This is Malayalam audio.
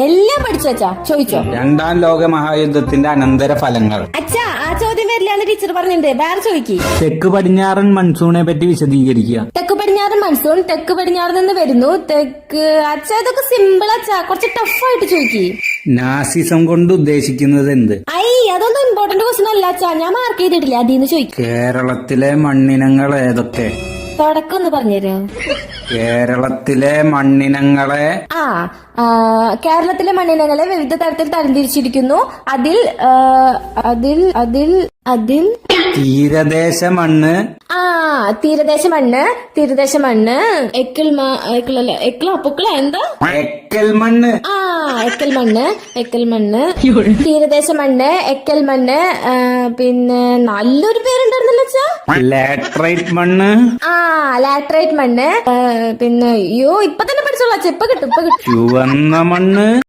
എല്ലാം പഠിച്ചു അച്ഛാ, ചോദിച്ചോ. രണ്ടാം ലോക മഹായുദ്ധത്തിന്റെ അനന്തര ഫലങ്ങൾ. അച്ഛാ ആ ചോദ്യം വരില്ലാന്ന് ടീച്ചർ പറഞ്ഞിട്ടുണ്ട്, വേറെ ചോദിക്കി. തെക്ക് പടിഞ്ഞാറൻ മൺസൂണെ പറ്റി വിശദീകരിക്കുക. തെക്ക് പടിഞ്ഞാറൻ മൺസൂൺ തെക്ക് പടിഞ്ഞാറ് നിന്ന് വരുന്നു. തെക്ക് അച്ഛാ ഇതൊക്കെ സിമ്പിൾ അച്ഛാ, കുറച്ച് ടഫായിട്ട് ചോദിക്കി. നാസിസം കൊണ്ട് ഉദ്ദേശിക്കുന്നത് എന്ത്? അതൊന്നും ഇമ്പോർട്ടന്റ് ക്വസ്റ്റൻ അല്ല അച്ഛാ, ഞാൻ മാർക്ക് ചെയ്തിട്ടില്ല, അതിന്ന് ചോദിക്കും. കേരളത്തിലെ മണ്ണിനങ്ങൾ ഏതൊക്കെ? തുടക്കം ഒന്ന് പറഞ്ഞുതരോ? കേരളത്തിലെ മണ്ണിനങ്ങളെ കേരളത്തിലെ മണ്ണിനങ്ങളെ വിവിധ തരത്തിൽ തരംതിരിച്ചിരിക്കുന്നു. അതിൽ തീരദേശ മണ്ണ്. തീരദേശ മണ്ണ് എക്കൽ എന്താ എക്കൽ മണ്ണ്. എക്കൽ മണ്ണ് തീരദേശ മണ്ണ്, എക്കൽ മണ്ണ്. പിന്നെ നല്ലൊരു പേരുണ്ടായിരുന്നല്ലോ അച്ഛാ, ലാറ്ററൈറ്റ് മണ്ണ്. ലാറ്ററൈറ്റ് മണ്ണ്. പിന്നെ ഇപ്പൊ തന്നെ പഠിച്ചോളാം, ഇപ്പൊ കിട്ടും. ചുവന്ന മണ്ണ്.